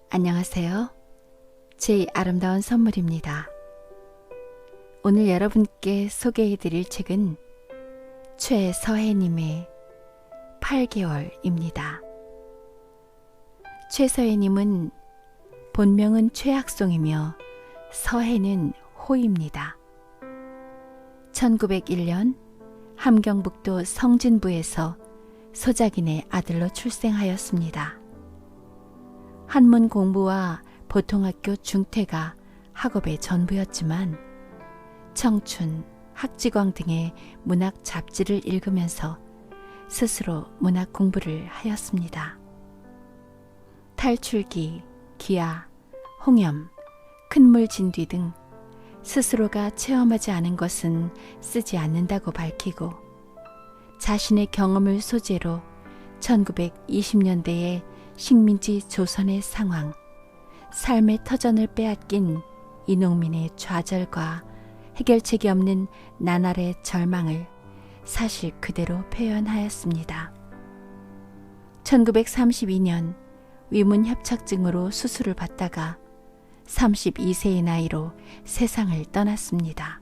안녕하세요. 제 아름다운 선물입니다. 오늘 여러분께 소개해드릴 책은 최서혜님의 8개월입니다. 최서혜님은 본명은 최학송이며 서혜는 호입니다. 1901년 함경북도 성진부에서 소작인의 아들로 출생하였습니다. 한문 공부와 보통학교 중퇴가 학업의 전부였지만 청춘, 학지광 등의 문학 잡지를 읽으면서 스스로 문학 공부를 하였습니다. 탈출기, 기아, 홍염, 큰물 진뒤 등 스스로가 체험하지 않은 것은 쓰지 않는다고 밝히고 자신의 경험을 소재로 1920년대에 식민지 조선의 상황, 삶의 터전을 빼앗긴 이농민의 좌절과 해결책이 없는 나날의 절망을 사실 그대로 표현하였습니다. 1932년 위문협착증으로 수술을 받다가 32세의 나이로 세상을 떠났습니다.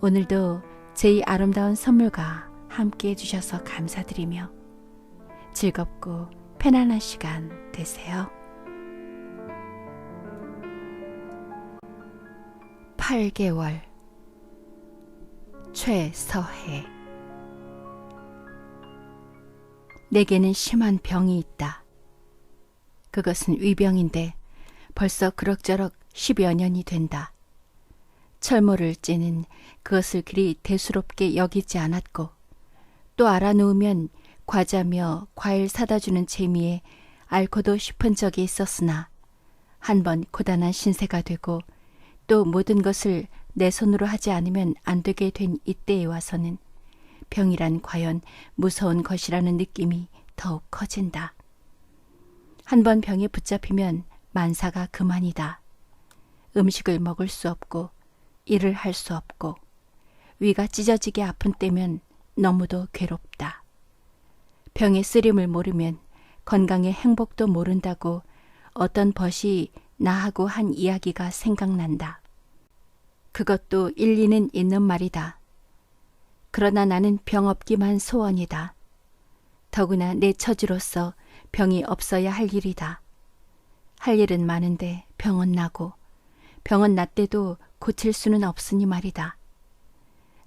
오늘도 제 아름다운 선물과 함께 해주셔서 감사드리며 즐겁고 편안한 시간 되세요. 8개월 최서혜. 내게는 심한 병이 있다. 그것은 위병인데 벌써 그럭저럭 10여 년이 된다. 철모를 찌는 그것을 그리 대수롭게 여기지 않았고 또 알아놓으면 과자며 과일 사다 주는 재미에 앓고도 싶은 적이 있었으나 한번 고단한 신세가 되고 또 모든 것을 내 손으로 하지 않으면 안 되게 된 이때에 와서는 병이란 과연 무서운 것이라는 느낌이 더욱 커진다. 한번 병에 붙잡히면 만사가 그만이다. 음식을 먹을 수 없고 일을 할 수 없고 위가 찢어지게 아픈 때면 너무도 괴롭다. 병의 쓰림을 모르면 건강의 행복도 모른다고 어떤 벗이 나하고 한 이야기가 생각난다. 그것도 일리는 있는 말이다. 그러나 나는 병 없기만 소원이다. 더구나 내 처지로서 병이 없어야 할 일이다. 할 일은 많은데 병은 나고 병은 났대도 고칠 수는 없으니 말이다.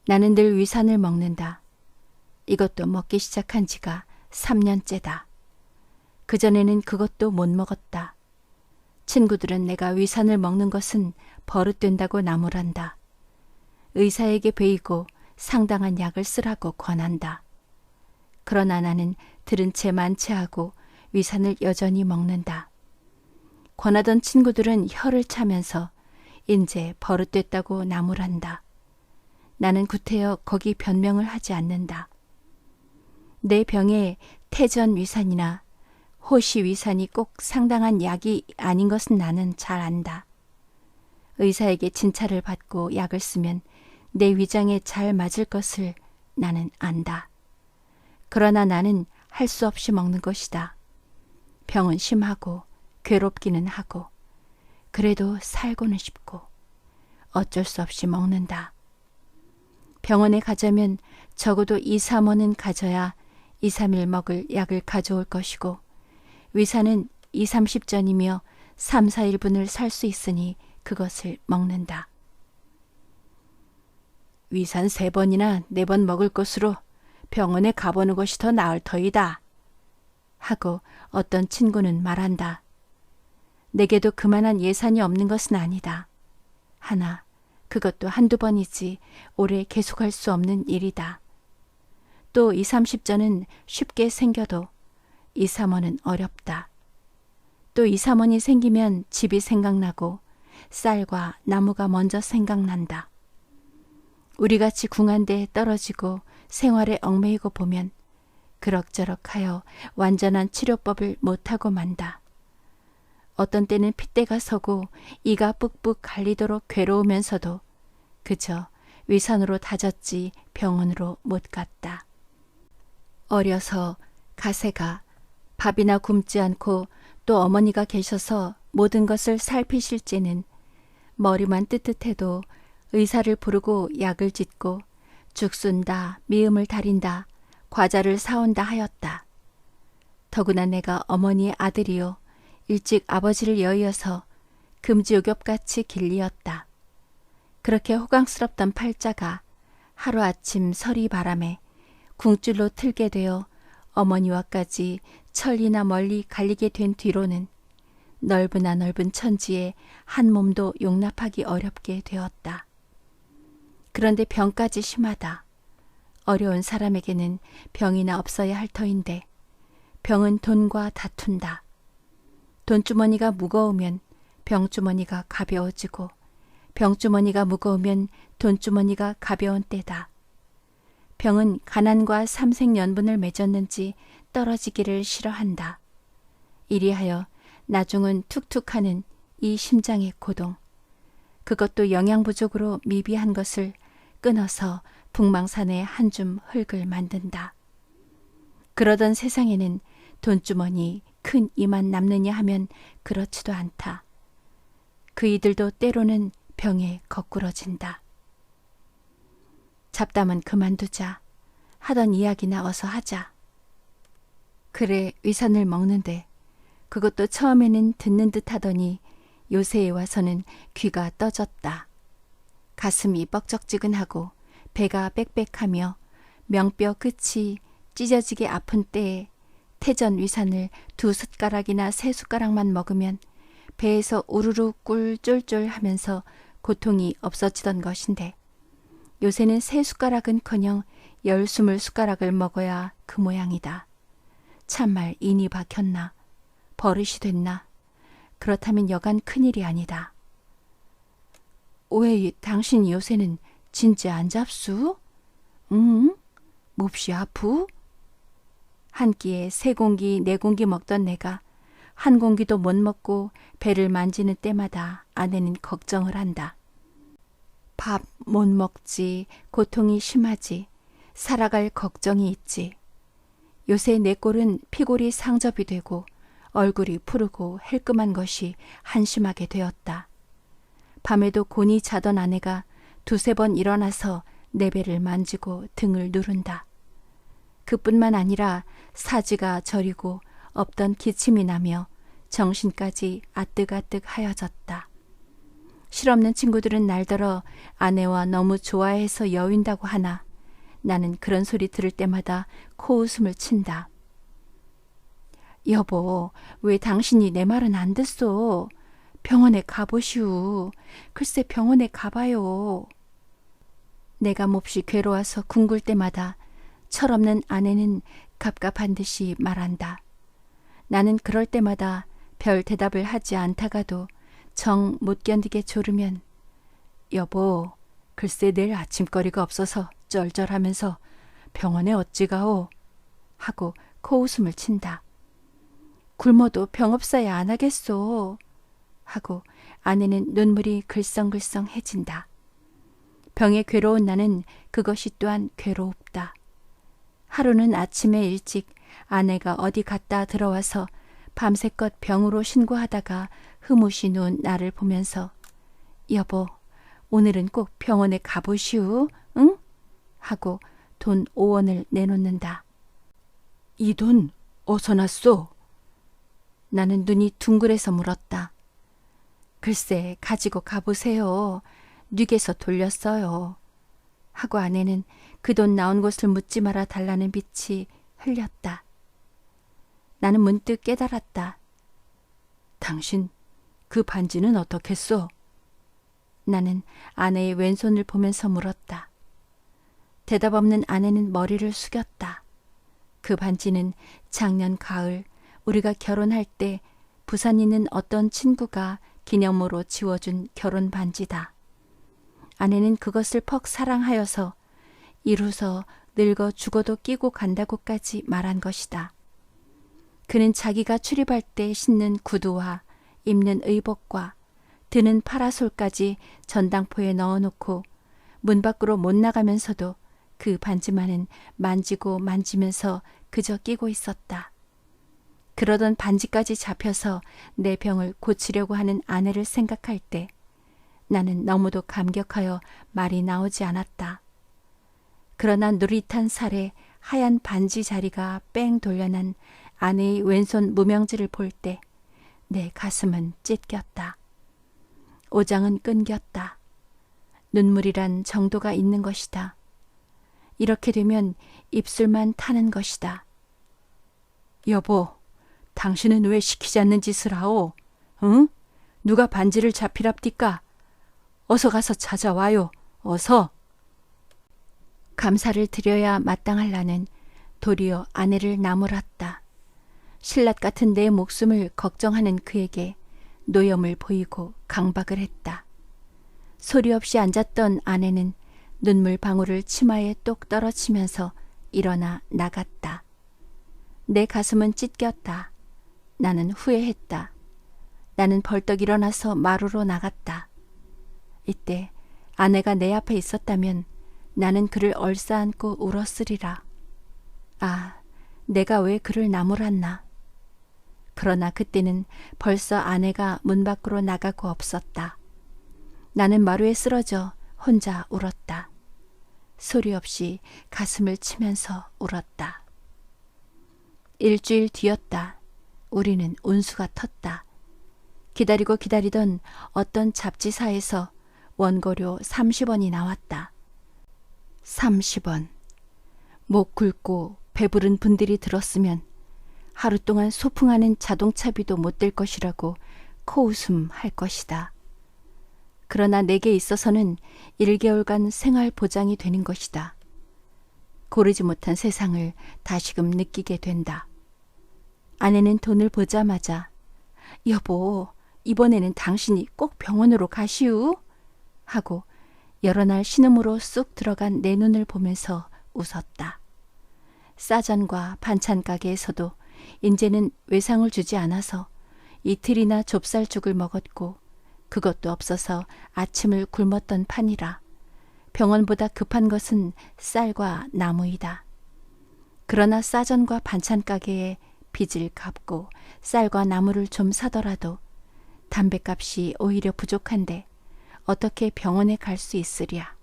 나는 늘 위산을 먹는다. 이것도 먹기 시작한 지가 3년째다. 그전에는 그것도 못 먹었다. 친구들은 내가 위산을 먹는 것은 버릇된다고 나무란다. 의사에게 베이고 상당한 약을 쓰라고 권한다. 그러나 나는 들은 채 만체하고 위산을 여전히 먹는다. 권하던 친구들은 혀를 차면서 인제 버릇됐다고 나무란다. 나는 구태여 거기 변명을 하지 않는다. 내 병에 태전 위산이나 호시 위산이 꼭 상당한 약이 아닌 것은 나는 잘 안다. 의사에게 진찰을 받고 약을 쓰면 내 위장에 잘 맞을 것을 나는 안다. 그러나 나는 할 수 없이 먹는 것이다. 병은 심하고 괴롭기는 하고 그래도 살고는 싶고 어쩔 수 없이 먹는다. 병원에 가자면 적어도 2, 3원은 가져야 2, 3일 먹을 약을 가져올 것이고 위산은 2, 30전이며 3, 4일분을 살 수 있으니 그것을 먹는다. 위산 3번이나 4번 먹을 것으로 병원에 가보는 것이 더 나을 터이다. 하고 어떤 친구는 말한다. 내게도 그만한 예산이 없는 것은 아니다. 하나, 그것도 한두 번이지 오래 계속할 수 없는 일이다. 또 2, 30전은 쉽게 생겨도 2, 3원은 어렵다. 또 2, 3원이 생기면 집이 생각나고 쌀과 나무가 먼저 생각난다. 우리같이 궁한 데에 떨어지고 생활에 얽매이고 보면 그럭저럭 하여 완전한 치료법을 못하고 만다. 어떤 때는 핏대가 서고 이가 뿍뿍 갈리도록 괴로우면서도 그저 위산으로 다졌지 병원으로 못 갔다. 어려서 가세가 밥이나 굶지 않고 또 어머니가 계셔서 모든 것을 살피실지는 머리만 뜨뜻해도 의사를 부르고 약을 짓고 죽순다, 미음을 다린다, 과자를 사온다 하였다. 더구나 내가 어머니의 아들이요 일찍 아버지를 여의어서 금지옥엽같이 길리었다. 그렇게 호강스럽던 팔자가 하루아침 서리 바람에 궁줄로 틀게 되어 어머니와까지 천리나 멀리 갈리게 된 뒤로는 넓으나 넓은 천지에 한 몸도 용납하기 어렵게 되었다. 그런데 병까지 심하다. 어려운 사람에게는 병이나 없어야 할 터인데 병은 돈과 다툰다. 돈주머니가 무거우면 병주머니가 가벼워지고 병주머니가 무거우면 돈주머니가 가벼운 때다. 병은 가난과 삼색연분을 맺었는지 떨어지기를 싫어한다. 이리하여 나중은 툭툭하는 이 심장의 고동, 그것도 영양 부족으로 미비한 것을 끊어서 북망산의 한 줌 흙을 만든다. 그러던 세상에는 돈주머니 큰 이만 남느냐 하면 그렇지도 않다. 그 이들도 때로는 병에 거꾸러진다. 잡담은 그만두자. 하던 이야기나 어서 하자. 그래, 위산을 먹는데 그것도 처음에는 듣는 듯 하더니 요새에 와서는 귀가 떠졌다. 가슴이 뻑적지근하고 배가 빽빽하며 명뼈 끝이 찢어지게 아픈 때에 태전 위산을 2숟가락이나 3숟가락만 먹으면 배에서 우르르 꿀 쫄쫄 하면서 고통이 없어지던 것인데 요새는 3숟가락은커녕 10-20숟가락을 먹어야 그 모양이다. 참말 인이 박혔나? 버릇이 됐나? 그렇다면 여간 큰일이 아니다. 왜 당신 요새는 진짜 안 잡수? 응? 몹시 아프? 한 끼에 3공기 4공기 먹던 내가 한 공기도 못 먹고 배를 만지는 때마다 아내는 걱정을 한다. 밥 못 먹지, 고통이 심하지, 살아갈 걱정이 있지. 요새 내 꼴은 피골이 상접이 되고 얼굴이 푸르고 헬끔한 것이 한심하게 되었다. 밤에도 곤히 자던 아내가 2-3번 일어나서 내 배를 만지고 등을 누른다. 그뿐만 아니라 사지가 저리고 없던 기침이 나며 정신까지 아뜩아뜩 하여졌다. 실없는 친구들은 날더러 아내와 너무 좋아해서 여윈다고 하나 나는 그런 소리 들을 때마다 코웃음을 친다. 여보, 왜 당신이 내 말은 안 듣소? 병원에 가보시오. 글쎄 병원에 가봐요. 내가 몹시 괴로워서 굶굴 때마다 철없는 아내는 갑갑한 듯이 말한다. 나는 그럴 때마다 별 대답을 하지 않다가도 정 못 견디게 졸으면 여보, 글쎄 내일 아침거리가 없어서 쩔쩔하면서 병원에 어찌 가오? 하고 코웃음을 친다. 굶어도 병 없어야 안 하겠소. 하고 아내는 눈물이 글썽글썽해진다. 병에 괴로운 나는 그것이 또한 괴롭다. 하루는 아침에 일찍 아내가 어디 갔다 들어와서 밤새껏 병으로 신고하다가 흐뭇이 누운 나를 보면서 여보, 오늘은 꼭 병원에 가보시오, 응? 하고 돈 5원을 내놓는다. 이 돈 어디서 났소? 나는 눈이 둥글해서 물었다. 글쎄 가지고 가보세요. 뉘개서 돌렸어요. 하고 아내는 그 돈 나온 곳을 묻지 말아 달라는 빛이 흘렸다. 나는 문득 깨달았다. 당신 그 반지는 어떻겠소? 나는 아내의 왼손을 보면서 물었다. 대답 없는 아내는 머리를 숙였다. 그 반지는 작년 가을 우리가 결혼할 때 부산 있는 어떤 친구가 기념으로 지워준 결혼 반지다. 아내는 그것을 퍽 사랑하여서 이루서 늙어 죽어도 끼고 간다고까지 말한 것이다. 그는 자기가 출입할 때 신는 구두와 입는 의복과 드는 파라솔까지 전당포에 넣어놓고 문 밖으로 못 나가면서도 그 반지만은 만지고 만지면서 그저 끼고 있었다. 그러던 반지까지 잡혀서 내 병을 고치려고 하는 아내를 생각할 때 나는 너무도 감격하여 말이 나오지 않았다. 그러나 누릿한 살에 하얀 반지 자리가 뺑 돌려난 아내의 왼손 무명지를 볼 때 내 가슴은 찢겼다. 오장은 끊겼다. 눈물이란 정도가 있는 것이다. 이렇게 되면 입술만 타는 것이다. 여보, 당신은 왜 시키지 않는 짓을 하오? 응? 누가 반지를 잡히랍디까? 어서 가서 찾아와요. 어서. 감사를 드려야 마땅할 나는 도리어 아내를 나무랐다. 신라 같은 내 목숨을 걱정하는 그에게 노염을 보이고 강박을 했다. 소리 없이 앉았던 아내는 눈물 방울을 치마에 똑 떨어치면서 일어나 나갔다. 내 가슴은 찢겼다. 나는 후회했다. 나는 벌떡 일어나서 마루로 나갔다. 이때 아내가 내 앞에 있었다면 나는 그를 얼싸안고 울었으리라. 아, 내가 왜 그를 나무랐나. 그러나 그때는 벌써 아내가 문 밖으로 나가고 없었다. 나는 마루에 쓰러져 혼자 울었다. 소리 없이 가슴을 치면서 울었다. 일주일 뒤였다. 우리는 운수가 텄다. 기다리고 기다리던 어떤 잡지사에서 원고료 30원이 나왔다. 30원. 목 굵고 배부른 분들이 들었으면 하루 동안 소풍하는 자동차비도 못 될 것이라고 코웃음 할 것이다. 그러나 내게 있어서는 1개월간 생활 보장이 되는 것이다. 고르지 못한 세상을 다시금 느끼게 된다. 아내는 돈을 보자마자 여보, 이번에는 당신이 꼭 병원으로 가시우? 하고 여러 날 신음으로 쑥 들어간 내 눈을 보면서 웃었다. 싸전과 반찬 가게에서도 이제는 외상을 주지 않아서 이틀이나 좁쌀죽을 먹었고 그것도 없어서 아침을 굶었던 판이라 병원보다 급한 것은 쌀과 나무이다. 그러나 싸전과 반찬 가게에 빚을 갚고 쌀과 나무를 좀 사더라도 담뱃값이 오히려 부족한데 어떻게 병원에 갈 수 있으랴.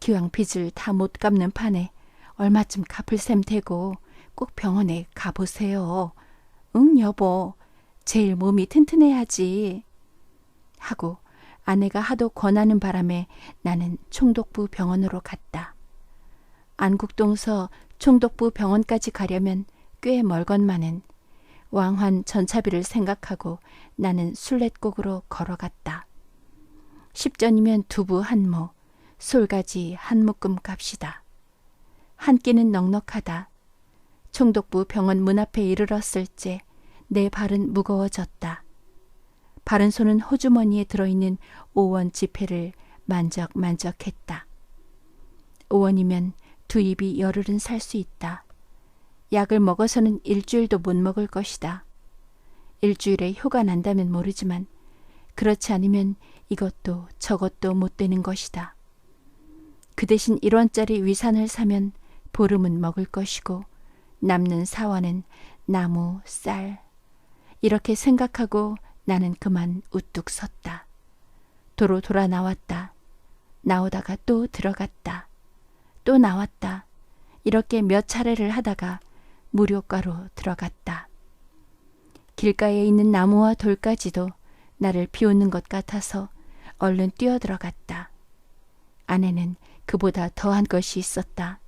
기왕 빚을 다 못 갚는 판에 얼마쯤 갚을 셈 되고 꼭 병원에 가보세요. 응, 여보. 제일 몸이 튼튼해야지. 하고 아내가 하도 권하는 바람에 나는 총독부 병원으로 갔다. 안국동서 총독부 병원까지 가려면 꽤 멀건만은 왕환 전차비를 생각하고 나는 술렛곡으로 걸어갔다. 10전이면 두부 한 모, 솔가지 한 묶음 값이다. 한 끼는 넉넉하다. 총독부 병원 문 앞에 이르렀을 때 내 발은 무거워졌다. 바른 손은 호주머니에 들어있는 5원 지폐를 만적만적했다. 5원이면 두 입이 열흘은 살 수 있다. 약을 먹어서는 일주일도 못 먹을 것이다. 일주일에 효가 난다면 모르지만 그렇지 않으면 이것도 저것도 못 되는 것이다. 그 대신 1원짜리 위산을 사면 보름은 먹을 것이고 남는 4원은 나무, 쌀 이렇게 생각하고 나는 그만 우뚝 섰다. 도로 돌아 나왔다. 나오다가 또 들어갔다. 또 나왔다. 이렇게 몇 차례를 하다가 무료가로 들어갔다. 길가에 있는 나무와 돌까지도 나를 비웃는 것 같아서 얼른 뛰어들어갔다. 안에는 그보다 더한 것이 있었다.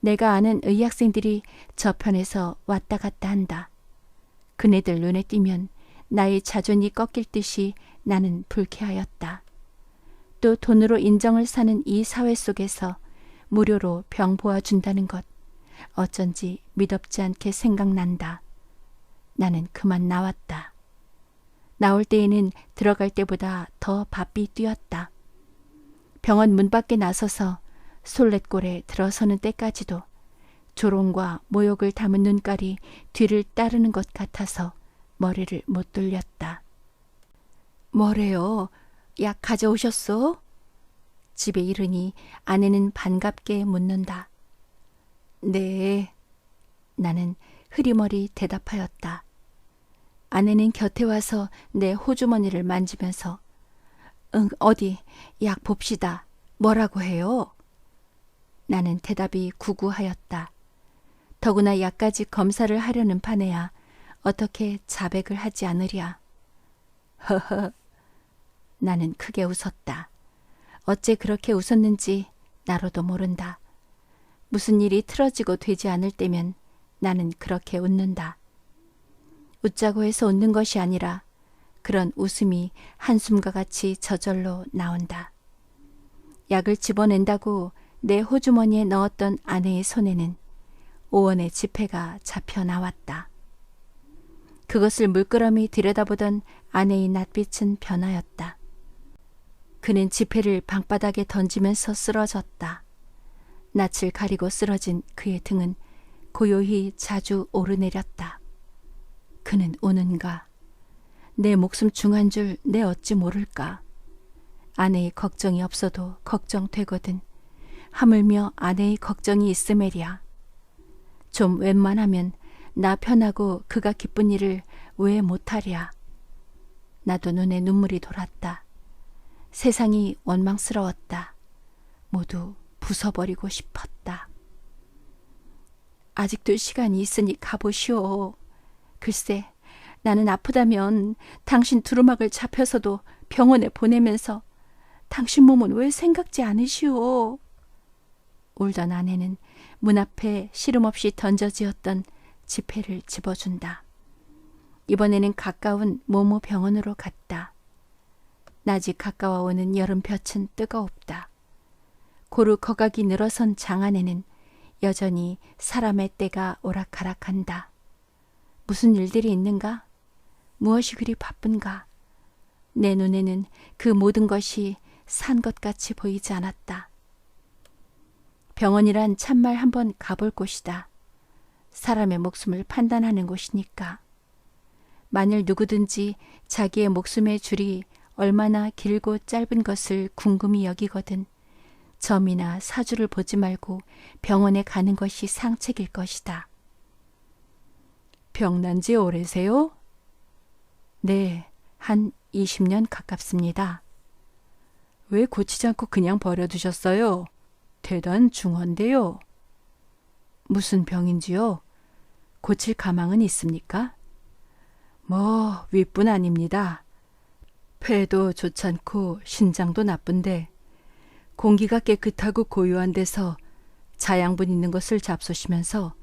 내가 아는 의학생들이 저편에서 왔다 갔다 한다. 그네들 눈에 띄면 나의 자존이 꺾일 듯이 나는 불쾌하였다. 또 돈으로 인정을 사는 이 사회 속에서 무료로 병 보아준다는 것 어쩐지 미덥지 않게 생각난다. 나는 그만 나왔다. 나올 때에는 들어갈 때보다 더 바삐 뛰었다. 병원 문 밖에 나서서 솔렛골에 들어서는 때까지도 조롱과 모욕을 담은 눈깔이 뒤를 따르는 것 같아서 머리를 못 돌렸다. 뭐래요? 약 가져오셨소? 집에 이르니 아내는 반갑게 묻는다. 네. 나는 흐리머리 대답하였다. 아내는 곁에 와서 내 호주머니를 만지면서 응, 어디 약 봅시다. 뭐라고 해요? 나는 대답이 구구하였다. 더구나 약까지 검사를 하려는 판에야 어떻게 자백을 하지 않으랴. 허허. 나는 크게 웃었다. 어째 그렇게 웃었는지 나로도 모른다. 무슨 일이 틀어지고 되지 않을 때면 나는 그렇게 웃는다. 웃자고 해서 웃는 것이 아니라 그런 웃음이 한숨과 같이 저절로 나온다. 약을 집어낸다고 내 호주머니에 넣었던 아내의 손에는 5원의 지폐가 잡혀 나왔다. 그것을 물끄러미 들여다보던 아내의 낯빛은 변하였다. 그는 지폐를 방바닥에 던지면서 쓰러졌다. 낯을 가리고 쓰러진 그의 등은 고요히 자주 오르내렸다. 그는 우는가? 내 목숨 중한 줄 내 어찌 모를까? 아내의 걱정이 없어도 걱정되거든. 하물며 아내의 걱정이 있음에랴. 좀 웬만하면 나 편하고 그가 기쁜 일을 왜 못하랴. 나도 눈에 눈물이 돌았다. 세상이 원망스러웠다. 모두 부숴버리고 싶었다. 아직도 시간이 있으니 가보시오. 글쎄, 나는 아프다면 당신 두루마기를 잡혀서도 병원에 보내면서 당신 몸은 왜 생각지 않으시오? 울던 아내는 문 앞에 시름없이 던져지었던 지폐를 집어준다. 이번에는 가까운 모모 병원으로 갔다. 낮이 가까워오는 여름볕은 뜨거웁다. 고루 거각이 늘어선 장 안에는 여전히 사람의 때가 오락가락한다. 무슨 일들이 있는가? 무엇이 그리 바쁜가? 내 눈에는 그 모든 것이 산 것 같이 보이지 않았다. 병원이란 참말 한번 가볼 곳이다. 사람의 목숨을 판단하는 곳이니까. 만일 누구든지 자기의 목숨의 줄이 얼마나 길고 짧은 것을 궁금히 여기거든 점이나 사주를 보지 말고 병원에 가는 것이 상책일 것이다. 병난 지 오래세요? 네, 한 20년 가깝습니다. 왜 고치지 않고 그냥 버려두셨어요? 대단 중헌데요. 무슨 병인지요? 고칠 가망은 있습니까? 뭐 윗뿐 아닙니다. 폐도 좋지 않고 신장도 나쁜데 공기가 깨끗하고 고요한 데서 자양분 있는 것을 잡수시면서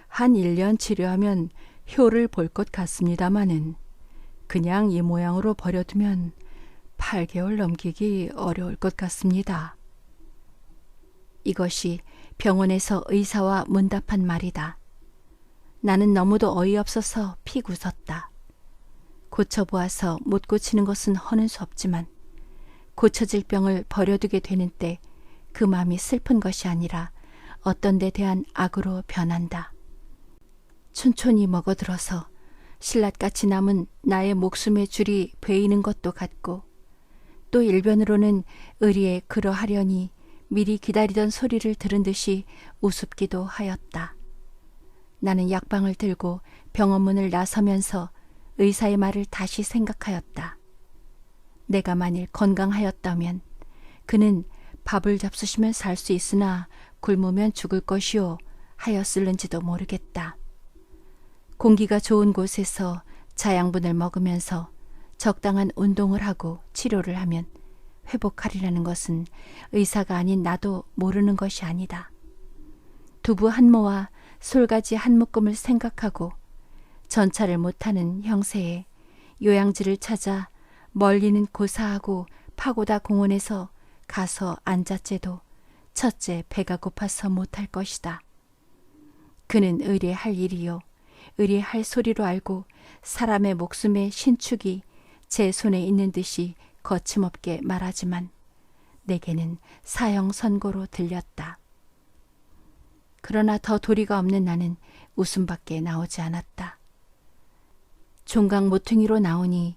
한 1년 치료하면 효를 볼 것 같습니다마는 그냥 이 모양으로 버려두면 8개월 넘기기 어려울 것 같습니다. 이것이 병원에서 의사와 문답한 말이다. 나는 너무도 어이없어서 픽 웃었다. 고쳐보아서 못 고치는 것은 허는 수 없지만 고쳐질 병을 버려두게 되는 때 그 마음이 슬픈 것이 아니라 어떤 데 대한 악으로 변한다. 촌촌이 먹어들어서 실랏같이 남은 나의 목숨의 줄이 베이는 것도 같고 또 일변으로는 의리에 그러하려니 미리 기다리던 소리를 들은 듯이 우습기도 하였다. 나는 약방을 들고 병원문을 나서면서 의사의 말을 다시 생각하였다. 내가 만일 건강하였다면 그는 밥을 잡수시면 살 수 있으나 굶으면 죽을 것이요 하였을는지도 모르겠다. 공기가 좋은 곳에서 자양분을 먹으면서 적당한 운동을 하고 치료를 하면 회복하리라는 것은 의사가 아닌 나도 모르는 것이 아니다. 두부 한 모와 솔가지 한 묶음을 생각하고 전차를 못하는 형세에 요양지를 찾아 멀리는 고사하고 파고다 공원에서 가서 앉았째도 첫째 배가 고파서 못할 것이다. 그는 의뢰할 일이요 의뢰할 소리로 알고 사람의 목숨의 신축이 제 손에 있는 듯이 거침없게 말하지만 내게는 사형 선고로 들렸다. 그러나 더 도리가 없는 나는 웃음밖에 나오지 않았다. 종각 모퉁이로 나오니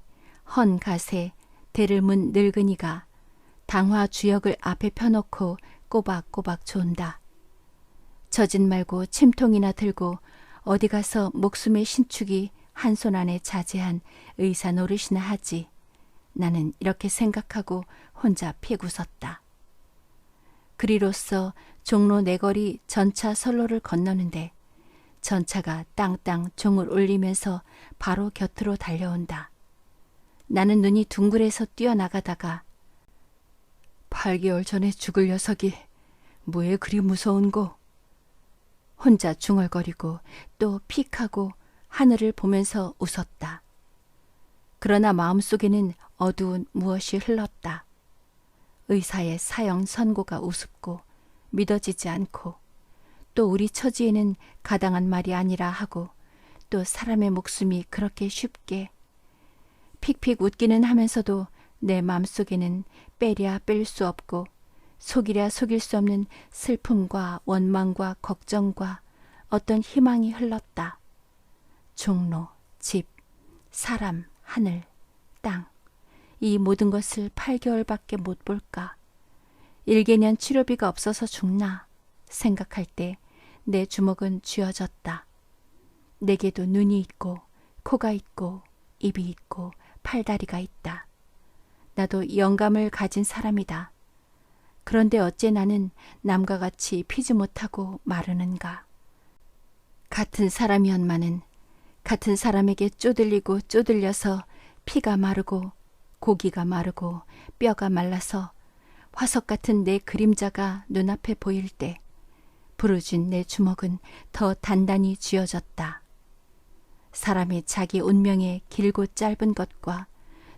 헌 갓에 대를 문 늙은이가 당화 주역을 앞에 펴놓고 꼬박꼬박 존다. 젖은 말고 침통이나 들고 어디 가서 목숨의 신축이 한 손 안에 자제한 의사 노릇이나 하지. 나는 이렇게 생각하고 혼자 픽 웃었다. 그리로써 종로 내거리 전차 선로를 건너는데 전차가 땅땅 종을 울리면서 바로 곁으로 달려온다. 나는 눈이 둥글해서 뛰어나가다가 8개월 전에 죽을 녀석이 뭐에 그리 무서운고? 혼자 중얼거리고 또 픽하고 하늘을 보면서 웃었다. 그러나 마음속에는 어두운 무엇이 흘렀다. 의사의 사형 선고가 우습고 믿어지지 않고 또 우리 처지에는 가당한 말이 아니라 하고 또 사람의 목숨이 그렇게 쉽게 픽픽 웃기는 하면서도 내 마음속에는 빼랴 뺄 수 없고 속이랴 속일 수 없는 슬픔과 원망과 걱정과 어떤 희망이 흘렀다. 종로, 집, 사람, 하늘, 땅, 이 모든 것을 8개월밖에 못 볼까? 1개년 치료비가 없어서 죽나? 생각할 때 내 주먹은 쥐어졌다. 내게도 눈이 있고 코가 있고 입이 있고 팔다리가 있다. 나도 영감을 가진 사람이다. 그런데 어째 나는 남과 같이 피지 못하고 마르는가? 같은 사람이었마는 같은 사람에게 쪼들리고 쪼들려서 피가 마르고 고기가 마르고 뼈가 말라서 화석 같은 내 그림자가 눈앞에 보일 때 부르진 내 주먹은 더 단단히 쥐어졌다. 사람이 자기 운명의 길고 짧은 것과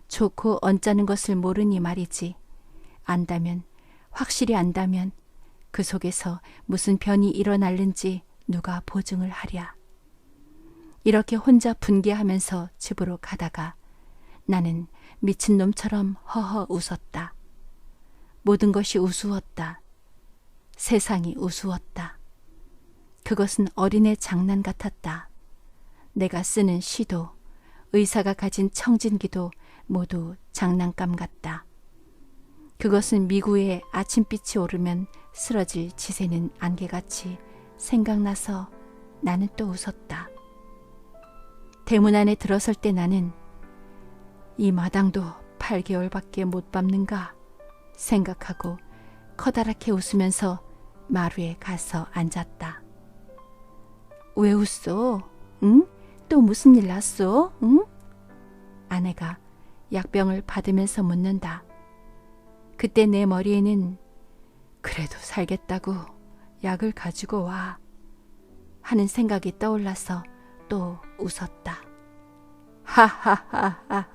좋고 언짢은 것을 모르니 말이지. 안다면, 확실히 안다면 그 속에서 무슨 변이 일어날는지 누가 보증을 하랴. 이렇게 혼자 분개하면서 집으로 가다가 나는 미친놈처럼 허허 웃었다. 모든 것이 우스웠다. 세상이 우스웠다. 그것은 어린애 장난 같았다. 내가 쓰는 시도, 의사가 가진 청진기도 모두 장난감 같다. 그것은 미구에 아침빛이 오르면 쓰러질 지새는 안개같이 생각나서 나는 또 웃었다. 대문 안에 들어설 때 나는 이 마당도 8개월밖에 못 밟는가 생각하고 커다랗게 웃으면서 마루에 가서 앉았다. 왜 웃소? 응? 또 무슨 일 났소? 응? 아내가 약병을 받으면서 묻는다. 그때 내 머리에는 그래도 살겠다고 약을 가지고 와 하는 생각이 떠올라서 또 웃었다. 하하하하.